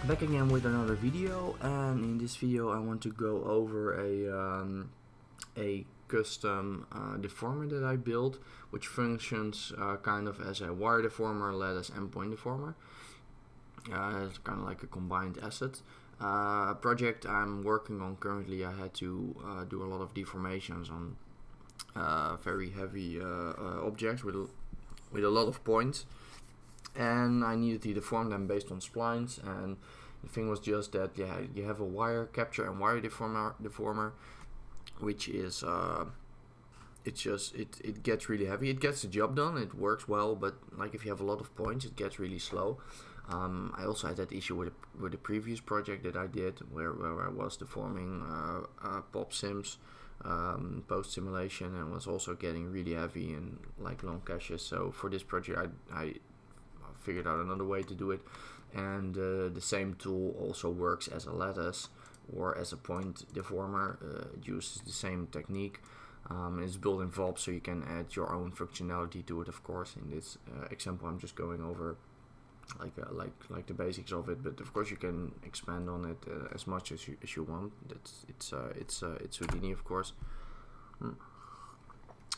Back again with another video, and in this video I want to go over a custom deformer that I built, which functions kind of as a wire deformer, lattice, and point deformer. It's kind of like a combined asset. Project I'm working on currently, I had to do a lot of deformations on very heavy objects with a lot of points, and I needed to deform them based on splines. And the thing was just that you have a wire capture and wire deformer, which is it gets really heavy. It gets the job done, it works well, but like if you have a lot of points, it gets really slow. I also had that issue with the previous project that I did, where I was deforming pop sims post simulation, and was also getting really heavy and like long caches. So for this project I figured out another way to do it, and the same tool also works as a lattice or as a point deformer. It uses the same technique. It's built in VOPS, so you can add your own functionality to it. Of course, in this example, I'm just going over like the basics of it, but of course you can expand on it as much as you want. It's Houdini, of course.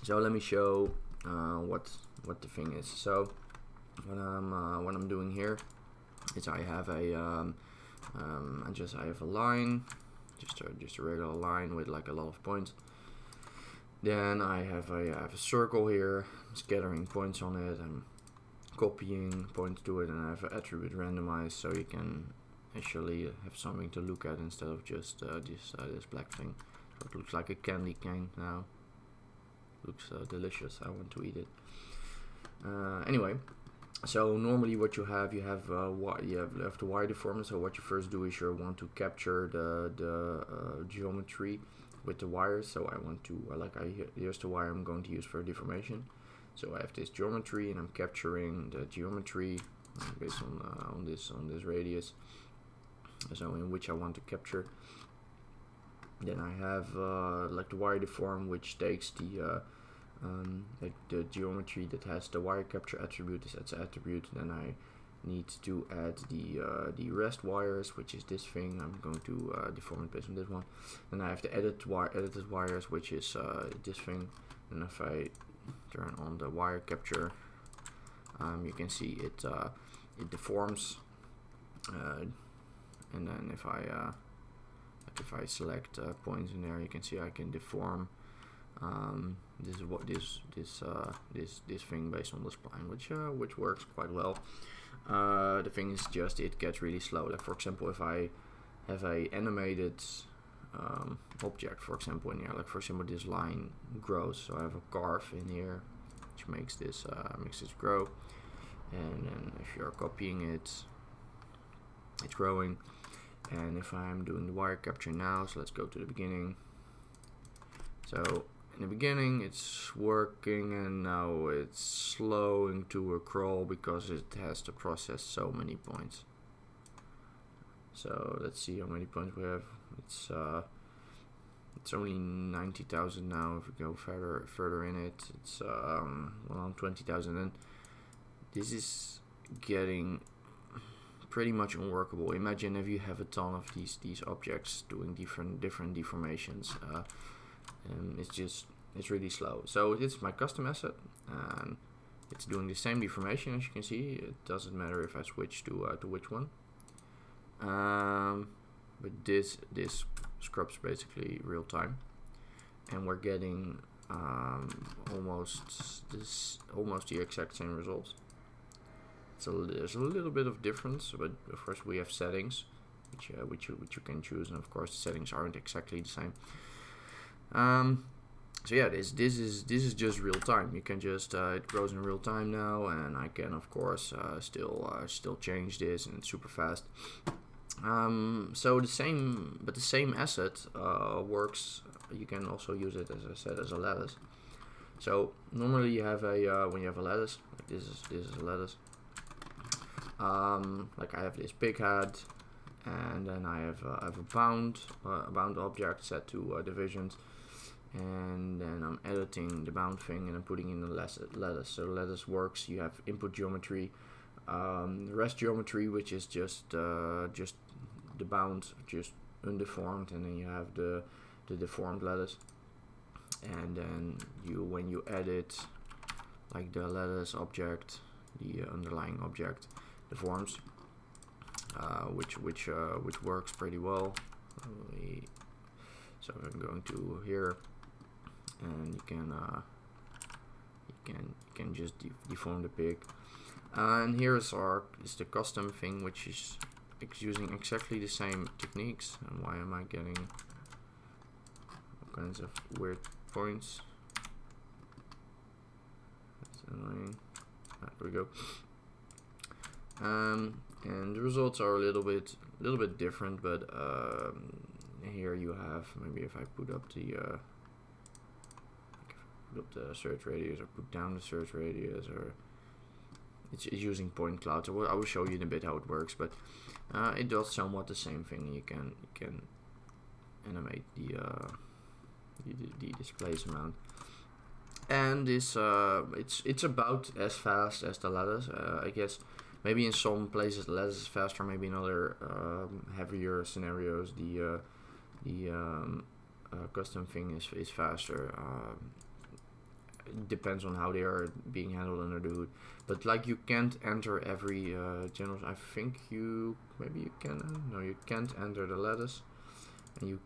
So let me show what the thing is. So what I'm doing here is I have a I have a line, just a regular line with like a lot of points. Then I have a circle here, scattering points on it. I'm copying points to it, and I have an attribute randomized, so you can actually have something to look at instead of just this black thing. So it looks like a candy cane now. Looks delicious. I want to eat it. Anyway, so normally what you have the wire deformer. So what you first do is you want to capture the geometry with the wires. So I want to here's the wire I'm going to use for deformation. So I have this geometry, and I'm capturing the geometry based on this radius, so in which I want to capture. Then I have like the wire deform, which takes the geometry that has the wire capture attribute as its attribute. Then I need to add the rest wires, which is this thing. I'm going to deform it based on this one. Then I have the edited wires, which is this thing. And if I turn on the wire capture, you can see it deforms, and then if I select points in there, you can see I can deform this is what this thing based on the spline, which works quite well. The thing is just it gets really slow. Like for example, if I have a animated object, for example, in here, like for example this line grows, so I have a carve in here which makes this grow, and then if you're copying it, it's growing. And if I'm doing the wire capture now, so let's go to the beginning. So in the beginning it's working, and now it's slowing to a crawl because it has to process so many points. So let's see how many points we have. It's only 90,000 now. If we go further in it, it's around 20,000. And this is getting pretty much unworkable. Imagine if you have a ton of these objects doing different deformations. It's really slow. So it's my custom asset, and it's doing the same deformation as you can see. It doesn't matter if I switch to which one. But this scrubs basically real time, and we're getting almost the exact same results. So there's a little bit of difference, but of course we have settings which you can choose, and of course the settings aren't exactly the same. So yeah, this is just real time. You can just it grows in real time now, and I can of course still change this, and it's super fast. So the same asset works. You can also use it, as I said, as a lattice. So normally you have when you have a lattice, like this is a lattice. Like I have this pig head, and then I have a bound object set to divisions, and then I'm editing the bound thing, and I'm putting in the lattice. So the lattice works. You have input geometry, rest geometry, which is just the bound, just undeformed, and then you have the deformed lattice. And then when you edit like the lattice object, the underlying object deforms, which works pretty well. So I'm going to here, and you can just deform the pig. And here is the custom thing, which is using exactly the same techniques. And why am I getting all kinds of weird points? That's annoying. There we go. And the results are a little bit different, but here you have, maybe if I put up the search radius, or put down the search radius, or it's using point clouds. So I will show you in a bit how it works, but it does somewhat the same thing. You can animate the displace amount, and this it's about as fast as the lattice. I guess maybe in some places the lattice is faster, maybe in other heavier scenarios the custom thing is faster. It depends on how they are being handled under the hood, but like you can't enter every general. I think maybe you can. No, you can't enter the lattice, and you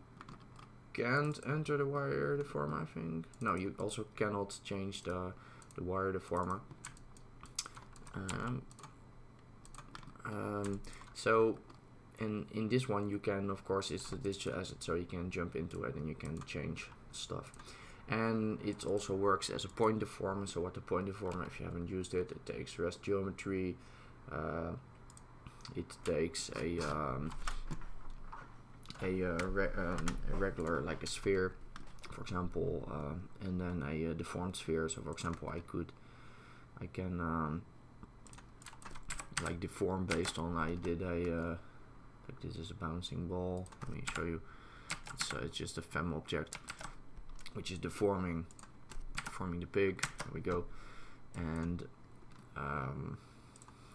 can't enter the wire deformer. I think no, you also cannot change the wire deformer. So in this one you can, of course, it's a digital asset, so you can jump into it and you can change stuff. And it also works as a point deformer. So what the point deformer, if you haven't used it, it takes rest geometry, it takes a regular, like a sphere, for example, and then a deformed sphere. So for example, I can like deform based on, I did a like this is a bouncing ball. Let me show you. It's just a fem object, which is deforming the pig. There we go. And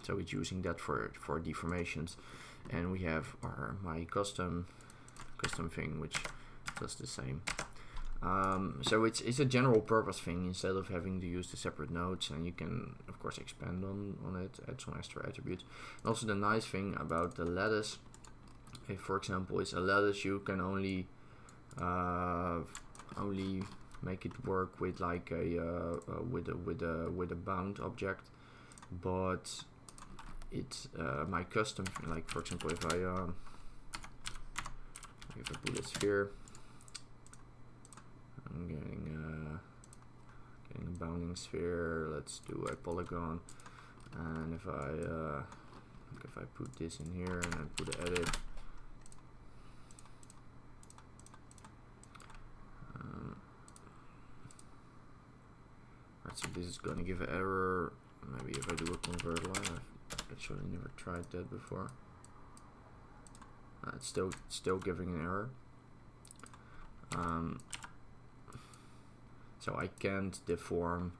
so it's using that for deformations. And we have my custom thing, which does the same. So it's a general purpose thing instead of having to use the separate nodes, and you can of course expand on it, add some extra attributes. And also the nice thing about the lattice, if for example it's a lattice, you can only make it work with like with a bound object, but it's my custom, like for example if I put a sphere, I'm getting a bounding sphere. Let's do a polygon, and if I put this in here and then put an edit, right, so this is going to give an error. Maybe if I do a convert line, I've actually never tried that before. It's still giving an error. So I can't deform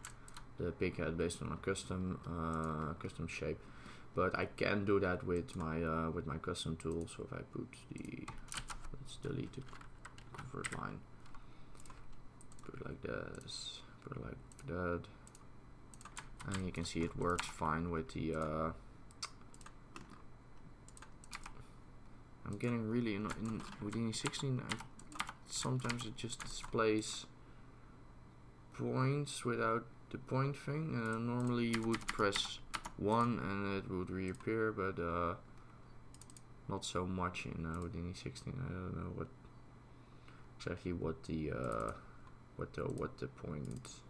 the pig head based on a custom shape, but I can do that with my custom tool. So if I put let's delete the convert line, put it like this, put it like that, and you can see it works fine with the. I'm getting really in Houdini 16. Sometimes it just displays points without the point thing. Normally you would press 1 and it would reappear, but not so much in Houdini 16. I don't know exactly what the point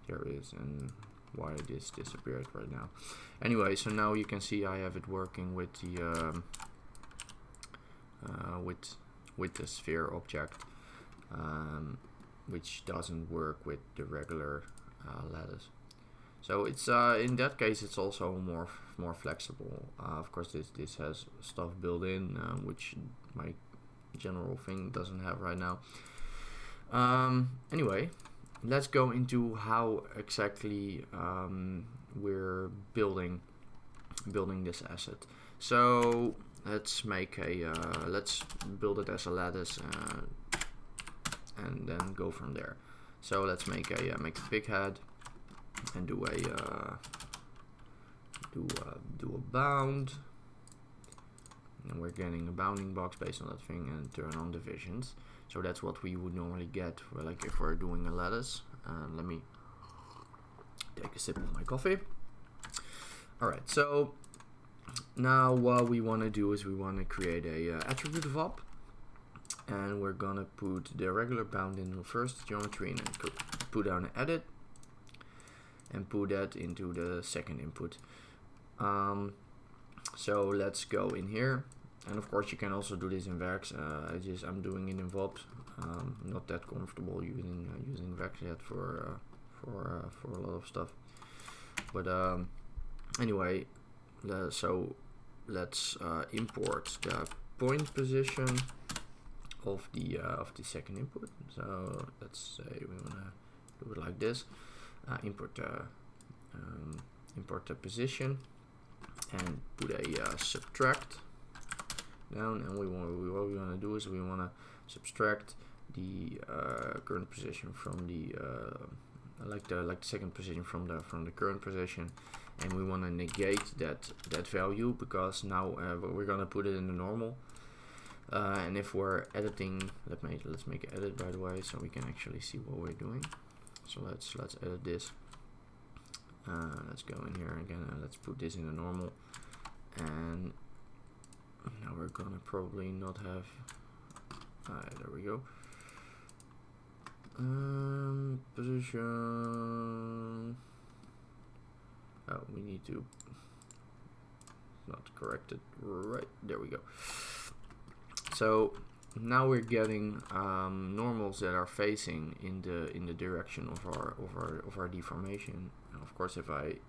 there is and why this disappeared right now. Anyway, so now you can see I have it working with the with the sphere object, which doesn't work with the regular lattice. So it's in that case it's also more flexible. Of course this has stuff built in, which my general thing doesn't have right now. Anyway, let's go into how exactly we're building building this asset. So let's make a let's build it as a lattice and then go from there. So let's make a big head and do a bound, and we're getting a bounding box based on that thing, and turn on divisions. So that's what we would normally get for, like, if we're doing a lattice. Let me take a sip of my coffee. Alright, so now what we want to do is we want to create a attribute VOP, and we're gonna put the regular bound in the first geometry, and then put down an edit and put that into the second input. So let's go in here, and of course you can also do this in Vex. I'm doing it in VOPS. Not that comfortable using Vex yet for a lot of stuff, but anyway, so let's import the point position of the second input. So let's say we wanna do it like this. Import the position and put a subtract down, and what we want to do is we want to subtract the current position from the like the second position from the current position, and we want to negate that value, because now we're gonna put it in the normal. And if we're editing, let's make an edit, by the way, so we can actually see what we're doing. So let's edit this. Let's go in here again, and let's put this in the normal. And now we're gonna probably not have. There we go. Position. Oh, we need to not correct it. Right there we go. So now we're getting normals that are facing in the direction of our deformation. And of course, if I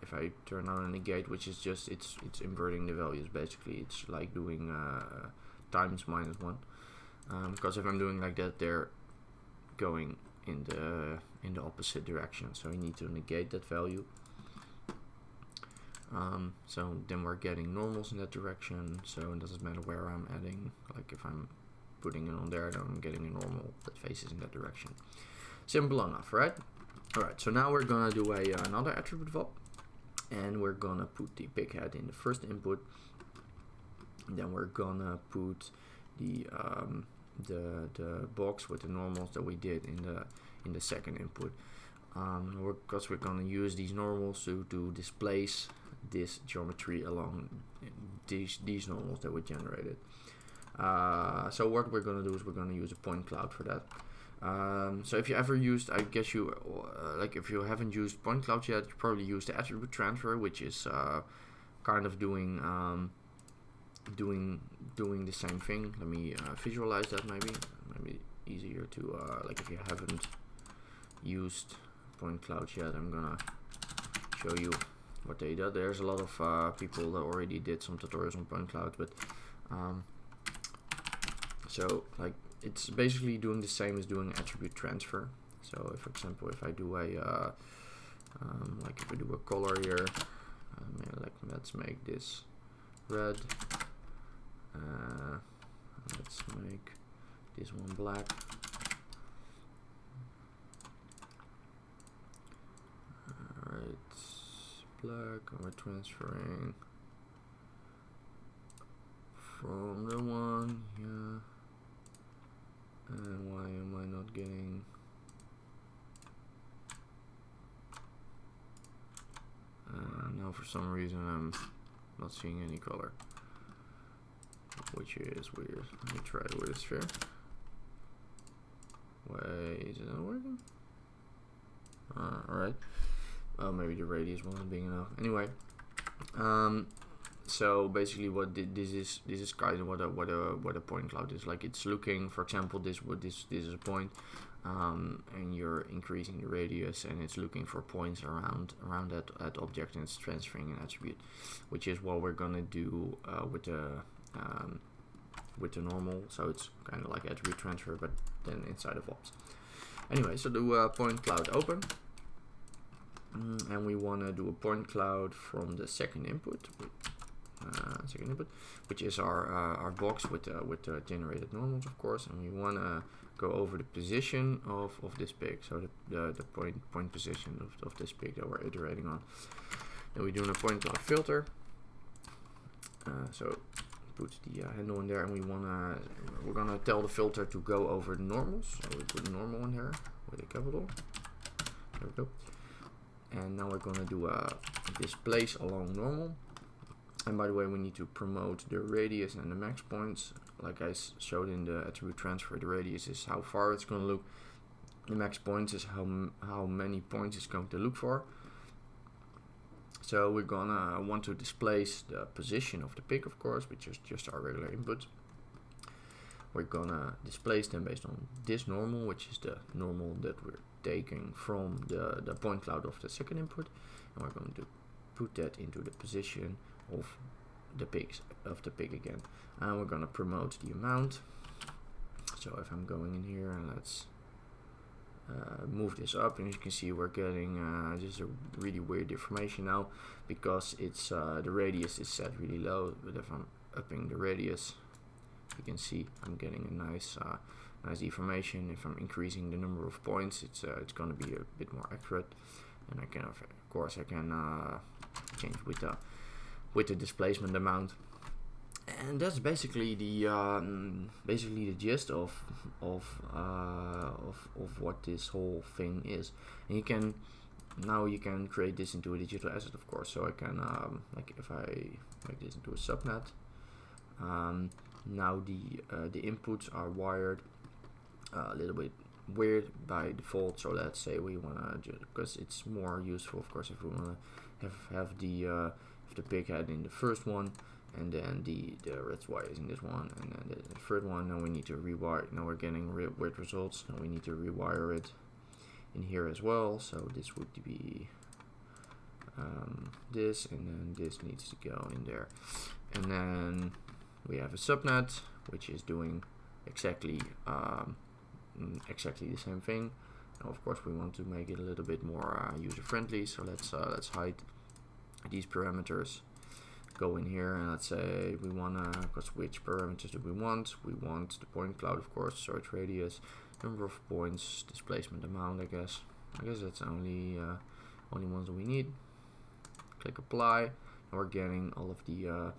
turn on a negate, which is just it's inverting the values basically. It's like doing times -1, because if I'm doing like that, they're going in the opposite direction. So I need to negate that value. So then we're getting normals in that direction, so it doesn't matter where I'm adding. Like if I'm putting it on there, then I'm getting a normal that faces in that direction. Simple enough, right? Alright, so now we're gonna do another attribute VOP, and we're gonna put the big head in the first input, and then we're gonna put the box with the normals that we did in the second input, because we're gonna use these normals to displace this geometry along these normals that we generated. So what we're gonna do is we're gonna use a point cloud for that. So if you ever used, I guess you like if you haven't used point clouds yet, you probably use the attribute transfer, which is kind of doing the same thing. Let me visualize that. Maybe easier to like if you haven't used point clouds yet, I'm gonna show you what they did. There's a lot of people that already did some tutorials on point clouds, but so like it's basically doing the same as doing attribute transfer. So if, for example, if I do a like if I do a color here, like let's make this red, let's make this one black. Alright, black, and we're transferring from the one, yeah. And why am I not getting? Now for some reason I'm not seeing any color, which is weird. Let me try it with a sphere. Wait, is it not working? Alright. Oh, maybe the radius wasn't big enough. Anyway, so basically, what this is kind of what a point cloud is. Like it's looking, for example, this is a point, and you're increasing the radius, and it's looking for points around that object, and it's transferring an attribute, which is what we're gonna do with the normal. So it's kind of like attribute transfer, but then inside of VOPS. Anyway, so do point cloud open. And we want to do a point cloud from the second input. second input, which is our box with the generated normals, of course, and we want to go over the position of this pig, so the point position of this pig that we're iterating on. Then we're doing a point cloud filter. So put the handle in there, and we're gonna tell the filter to go over the normals. So we put normal in here with a capital. There we go. And now we're gonna do displace along normal. And by the way, we need to promote the radius and the max points. Like I showed in the attribute transfer, the radius is how far it's gonna look. The max points is how many points it's going to look for. So we're gonna want to displace the position of the pig, of course, which is just our regular input. We're gonna displace them based on this normal, which is the normal that we're taking from the point cloud of the second input, and we're going to put that into the position of the pig again. And we're gonna promote the amount. So if I'm going in here and let's move this up, and as you can see, we're getting just a really weird deformation now because it's the radius is set really low. But if I'm upping the radius, you can see I'm getting a nice deformation. If I'm increasing the number of points, it's going to be a bit more accurate. And I can, of course, I can change with the displacement amount. And that's basically the gist of what this whole thing is. And you can create this into a digital asset, of course. So I can like if I make this into a subnet. Now the inputs are wired a little bit weird by default. So let's say we wanna just, because it's more useful, of course, if we wanna have the pig head in the first one, and then the red wire is in this one, and then the third one. Now we need to rewire. Now we're getting weird results. Now we need to rewire it in here as well. So this would be this, and then this needs to go in there. And then we have a subnet, which is doing exactly the same thing. Now, of course, we want to make it a little bit more user friendly. So let's hide these parameters. Go in here and let's say we wanna, because which parameters do we want? We want the point cloud, of course, search radius, number of points, displacement amount. I guess that's only ones that we need. Click apply, and we're getting all of the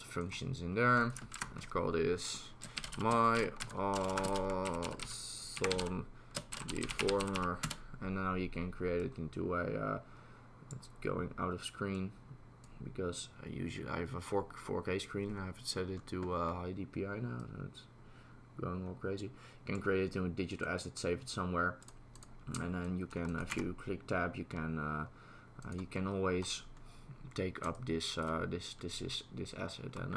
functions in there. Let's call this my awesome deformer, and now you can create it into a. It's going out of screen, because I have a 4K screen and I have set it to high DPI now, so it's going all crazy. You can create it in a digital asset, save it somewhere, and then you can, if you click tab, you can always take up this asset and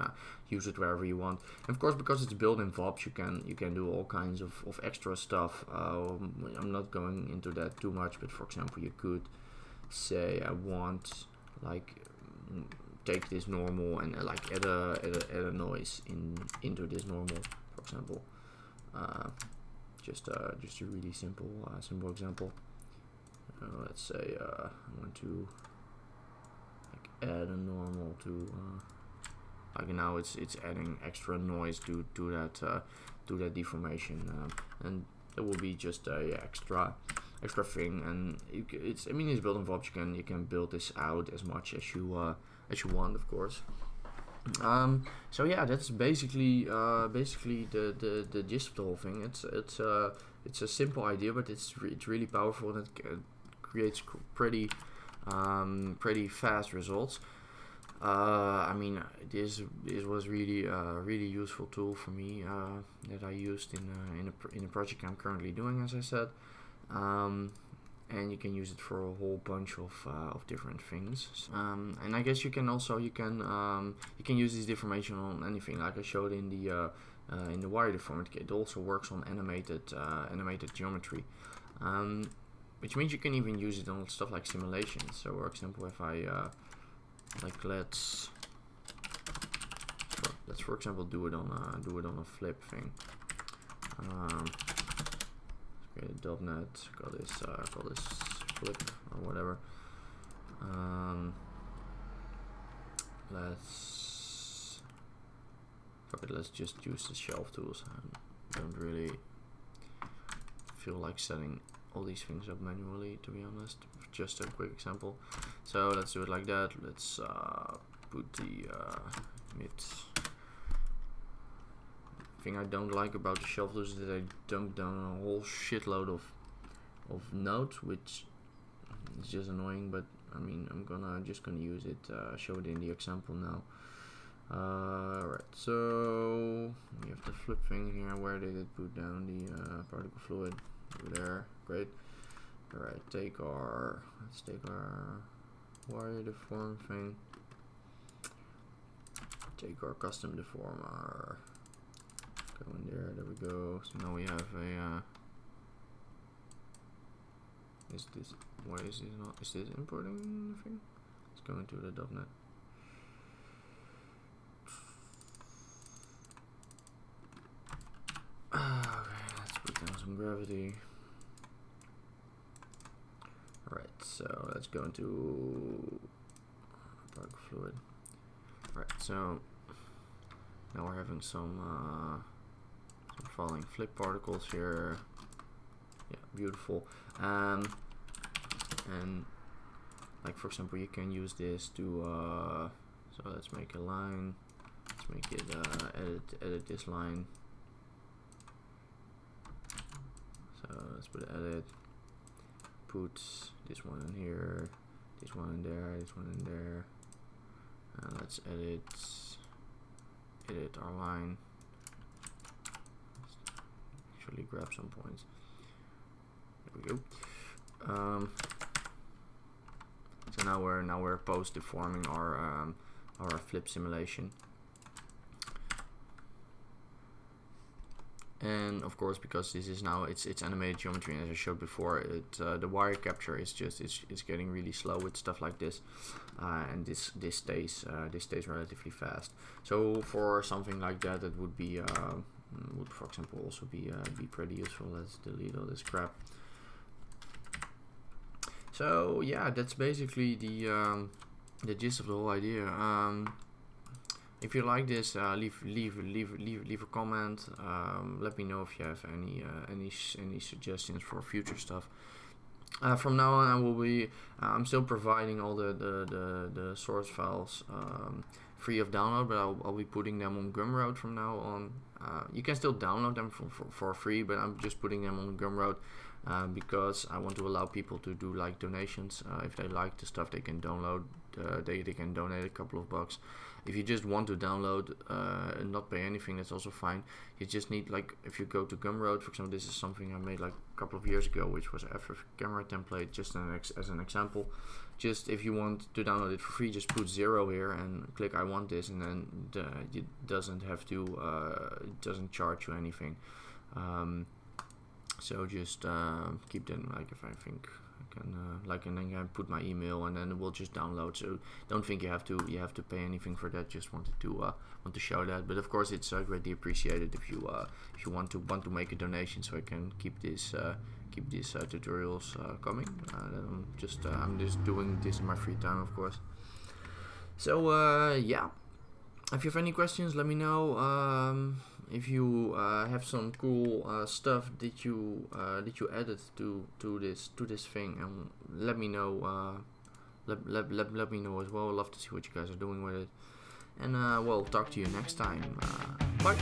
use it wherever you want. And of course, because it's built in VOPS, you can do all kinds of extra stuff. I'm not going into that too much, but for example, you could say I want like take this normal and like add a noise into this normal, for example. Just a really simple example. Let's say I want to like add a normal to like now it's adding extra noise to that deformation, and it will be just a extra thing. And it's built in VOPS. You can build this out as much as you want, of course. So yeah, that's basically the gist of the whole thing. It's a simple idea, but it's really powerful, and it creates pretty fast results. This was really really useful tool for me that I used in a project I'm currently doing, as I said. And you can use it for a whole bunch of different things. And I guess you can use this deformation on anything, like I showed in the wire deformer. It also works on animated geometry, which means you can even use it on stuff like simulations. So, for example, if I let's for example do it on a flip thing. Create a .NET, call this flip or whatever. let's just use the shelf tools. I don't really feel like setting all these things up manually, to be honest. Just a quick example. So let's do it like that. Let's put the mid. Thing I don't like about the shelf tools is that I dump down a whole shitload of nodes, which is just annoying. But I mean, I'm just gonna use it, show it in the example now. Right, so we have the flip thing here. Where did it put down the particle fluid? Over there, great. Alright, let's take our wire deform thing. Take our custom deformer. Go in there, there we go. So now we have a is this, why is this not, is this importing the thing? Let's go into the .NET. Okay, let's put down some gravity. Alright, so let's go into particle fluid. Right, so now we're having some falling flip particles here. Yeah, beautiful. And like for example, you can use this to so let's make a line. Let's make it edit this line. So let's put edit. Put this one in here, this one in there, this one in there. And let's edit our line. Actually grab some points. There we go. So now we're post deforming our flip simulation. And of course, because this is now it's animated geometry, and as I showed before, the wire capture is just it's getting really slow with stuff like this, and this stays relatively fast. So for something like that, it would be would for example also be pretty useful. Let's delete all this crap. So yeah, that's basically the gist of the whole idea. If you like this, leave a comment. Let me know if you have any suggestions for future stuff. From now on, I will be I'm still providing all the source files free of download, but I'll be putting them on Gumroad from now on. You can still download them for free, but I'm just putting them on Gumroad because I want to allow people to do like donations. If they like the stuff, they can download. They can donate a couple of bucks. If you just want to download and not pay anything, that's also fine. You just need, like, if you go to Gumroad, for example, this is something I made like a couple of years ago, which was after camera template, just as an example. Just if you want to download it for free, just put 0 here and click I want this, and then it doesn't have to, it doesn't charge you anything. So just keep them, like, if I think I can, and then I put my email, and then it will just download. So don't think you have to pay anything for that. Just wanted to show that. But of course, it's greatly appreciated if you want to make a donation, so I can keep these tutorials coming. I'm just doing this in my free time, of course. So yeah. If you have any questions, let me know. If you have some cool stuff that you added to this thing, and let me know. Let me know as well. I'd love to see what you guys are doing with it. And we'll talk to you next time. Bye.